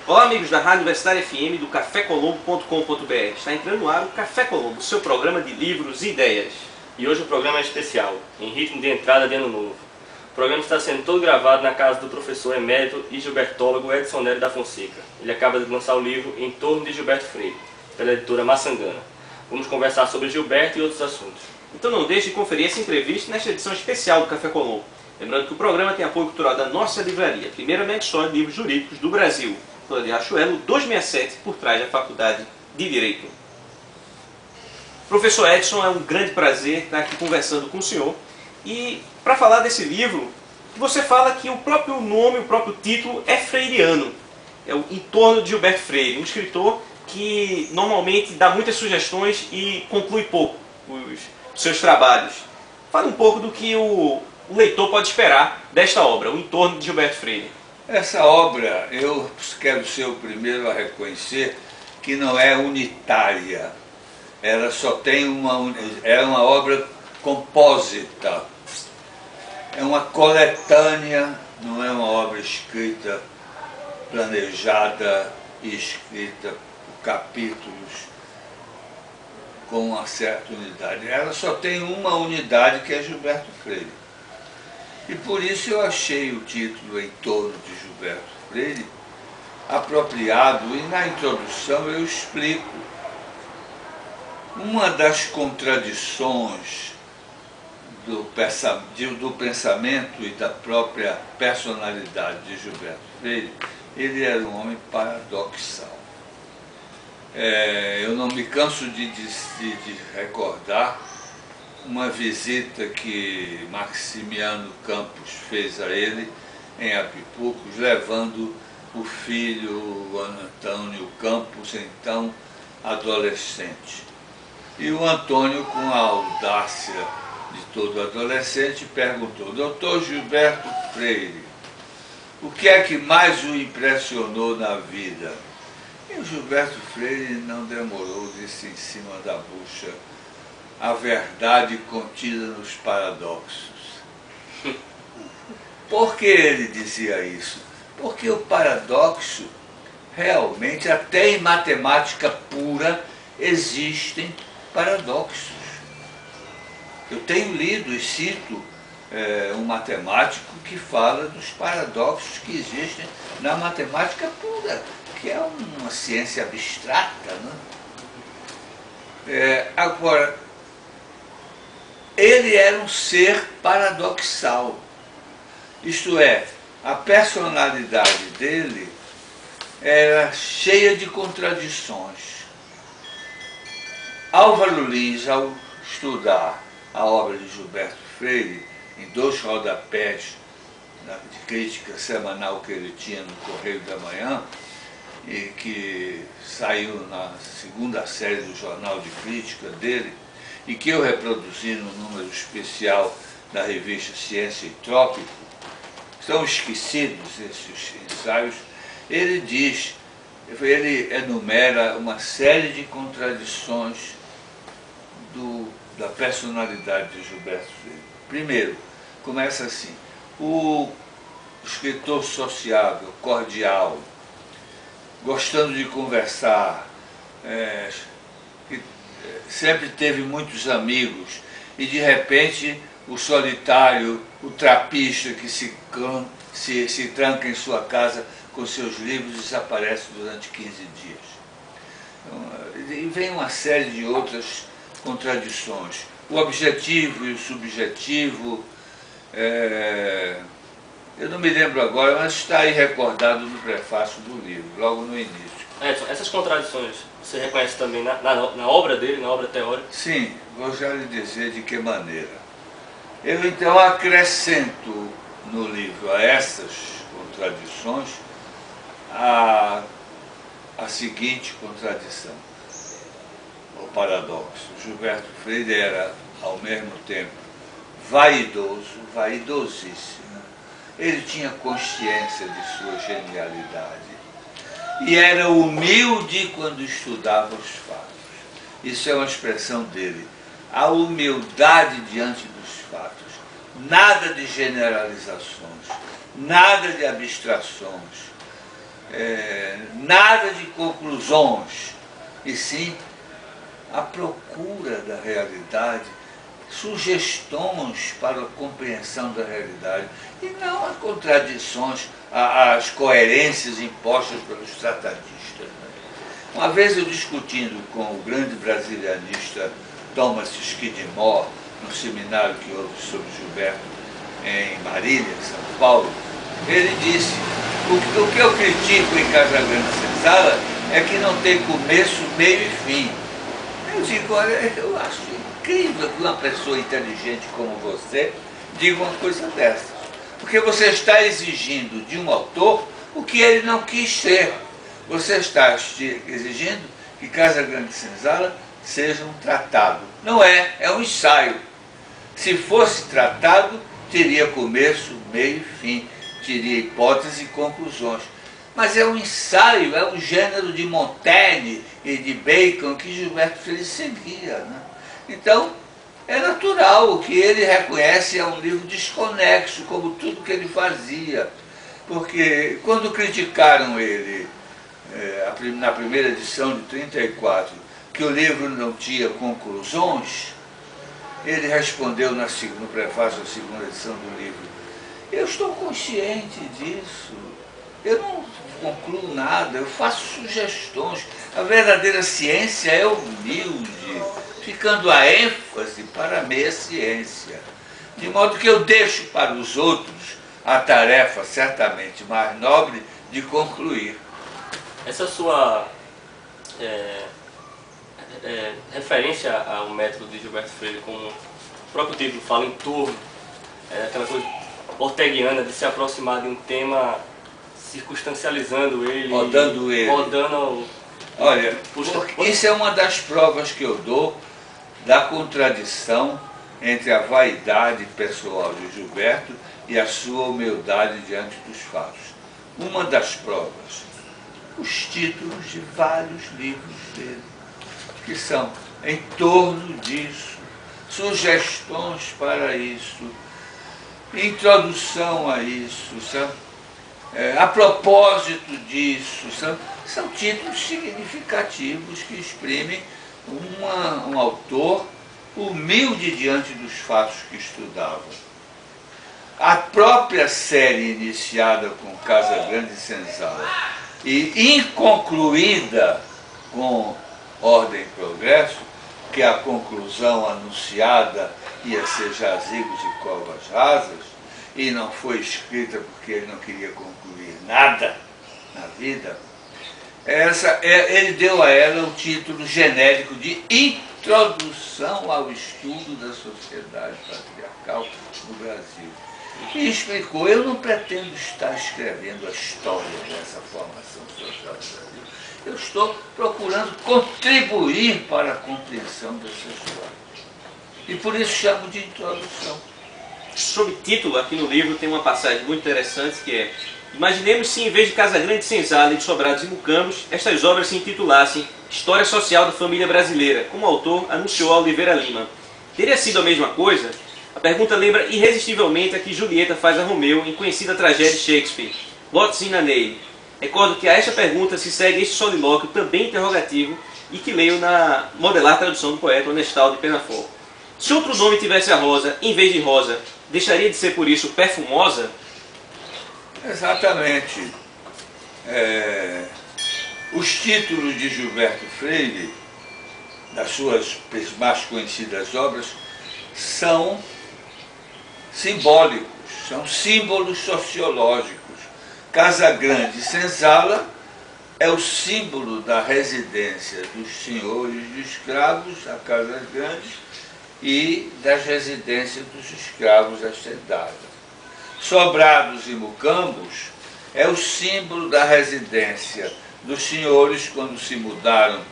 Olá amigos da Rádio Universitária FM do cafécolombo.com.br. Está entrando no ar o Café Colombo, seu programa de livros e ideias. E hoje o programa é especial, em ritmo de entrada de ano novo. O programa está sendo todo gravado na casa do professor emérito e gilbertólogo Edson Nery da Fonseca. Ele acaba de lançar o livro Em Torno de Gilberto Freire, pela editora Maçangana. Vamos conversar sobre Gilberto e outros assuntos. Então não deixe de conferir essa entrevista nesta edição especial do Café Colombo. Lembrando que o programa tem apoio cultural da nossa livraria, primeira história de livros jurídicos do Brasil, Rua de Riachuelo 267, por trás da Faculdade de Direito. Professor Edson, é um grande prazer estar aqui conversando com o senhor. E para falar desse livro, você fala que o próprio nome, o próprio título é freiriano. É o Em Torno de Gilberto Freire, um escritor que normalmente dá muitas sugestões e conclui pouco os seus trabalhos. Fala um pouco do que o leitor pode esperar desta obra, o Em Torno de Gilberto Freire. Essa obra, eu quero ser o primeiro a reconhecer que não é unitária. Ela só tem é uma obra compósita. É uma coletânea, não é uma obra escrita, planejada e escrita por capítulos com uma certa unidade. Ela só tem uma unidade, que é Gilberto Freire. E por isso eu achei o título Em Torno de Gilberto Freire apropriado, e na introdução eu explico uma das contradições do pensamento e da própria personalidade de Gilberto Freire. Ele era um homem paradoxal. Eu não me canso de recordar uma visita que Maximiano Campos fez a ele em Apipucos, levando o filho Antônio Campos, então adolescente. E o Antônio, com a audácia de todo adolescente, perguntou: Doutor Gilberto Freire, o que é que mais o impressionou na vida? E o Gilberto Freire não demorou, disse em cima da bucha: a verdade contida nos paradoxos. Por que ele dizia isso? Porque o paradoxo, realmente, até em matemática pura, existem paradoxos. Eu tenho lido e cito um matemático que fala dos paradoxos que existem na matemática pura, que é uma ciência abstrata, né? Agora, ele era um ser paradoxal, isto é, a personalidade dele era cheia de contradições. Álvaro Lins, ao estudar a obra de Gilberto Freire, em 2 rodapés de crítica semanal que ele tinha no Correio da Manhã, e que saiu na 2ª série do Jornal de Crítica dele, e que eu reproduzi no número especial da revista Ciência e Trópico, são esquecidos esses ensaios. Ele enumera uma série de contradições da personalidade de Gilberto Freire. Primeiro, começa assim: o escritor sociável, cordial, gostando de conversar, que sempre teve muitos amigos, e de repente o solitário, o trapista que se tranca em sua casa com seus livros, desaparece durante 15 dias. E vem uma série de outras contradições. O objetivo e o subjetivo, eu não me lembro agora, mas está aí recordado no prefácio do livro, logo no início. Edson, essas contradições você reconhece também na obra dele, na obra teórica? Sim, vou já lhe dizer de que maneira. Eu então acrescento no livro a essas contradições a seguinte contradição, o paradoxo. Gilberto Freire era, ao mesmo tempo, vaidoso, vaidosíssimo. Ele tinha consciência de sua genialidade e era humilde quando estudava os fatos. Isso é uma expressão dele, a humildade diante dos fatos. Nada de generalizações, nada de abstrações. nada de conclusões, e sim a procura da realidade, sugestões para a compreensão da realidade, e não as contradições, as coerências impostas pelos tratatistas. Uma vez eu discutindo com o grande brasilianista Thomas Skidmore, no seminário que houve sobre Gilberto em Marília, São Paulo, ele disse: o que eu critico em Casagrande Senzala é que não tem começo, meio e fim. Eu digo, olha, eu acho incrível que uma pessoa inteligente como você diga uma coisa dessa. Porque você está exigindo de um autor o que ele não quis ser. Você está exigindo que Casagrande Senzala seja um tratado. Não é, é um ensaio. Se fosse tratado, teria começo, meio e fim, teria hipóteses e conclusões. Mas é um ensaio, é um gênero de Montaigne e de Bacon que Gilberto Freire seguia, né? Então, é natural que ele reconhece é um livro desconexo, como tudo que ele fazia. Porque quando criticaram ele, na primeira edição de 34, que o livro não tinha conclusões, ele respondeu no prefácio da segunda edição do livro: eu estou consciente disso, eu não concluo nada, eu faço sugestões. A verdadeira ciência é humilde, ficando a ênfase para a meia ciência. De modo que eu deixo para os outros a tarefa certamente mais nobre de concluir. Essa sua referência ao método de Gilberto Freire, como o próprio título fala, em torno, aquela coisa orteguiana de se aproximar de um tema circunstancializando ele, rodando ele. Olha, isso é uma das provas que eu dou da contradição entre a vaidade pessoal de Gilberto e a sua humildade diante dos fatos. Uma das provas, os títulos de vários livros dele, que são em torno disso, sugestões para isso, introdução a isso, sabe? A propósito disso, são títulos significativos que exprimem um autor humilde diante dos fatos que estudava. A própria série iniciada com Casagrande Senzala e inconcluída com Ordem e Progresso, que a conclusão anunciada ia ser Jazigos e Covas Rasas, e não foi escrita porque ele não queria concluir nada na vida, ele deu a ela o título genérico de Introdução ao Estudo da Sociedade Patriarcal no Brasil. E explicou: eu não pretendo estar escrevendo a história dessa formação social do Brasil. Eu estou procurando contribuir para a compreensão dessa história. E por isso chamo de introdução. Subtítulo aqui no livro tem uma passagem muito interessante que é: imaginemos se em vez de Casagrande Senzala e de Sobrados e Mucambos, estas obras se intitulassem História Social da Família Brasileira, como o autor anunciou a Oliveira Lima. Teria sido a mesma coisa? A pergunta lembra irresistivelmente a que Julieta faz a Romeu em conhecida tragédia de Shakespeare, What's in a Name? Recordo que a esta pergunta se segue este solilóquio também interrogativo e que leio na modelar tradução do poeta Honestal de Penaforte. Se outro nome tivesse a rosa, em vez de rosa, deixaria de ser por isso perfumosa? Exatamente. Os títulos de Gilberto Freire, das suas mais conhecidas obras, são simbólicos, são símbolos sociológicos. Casagrande Senzala é o símbolo da residência dos senhores de escravos a Casas Grandes e das residências dos escravos assendados. Sobrados e Mucambos é o símbolo da residência dos senhores quando se mudaram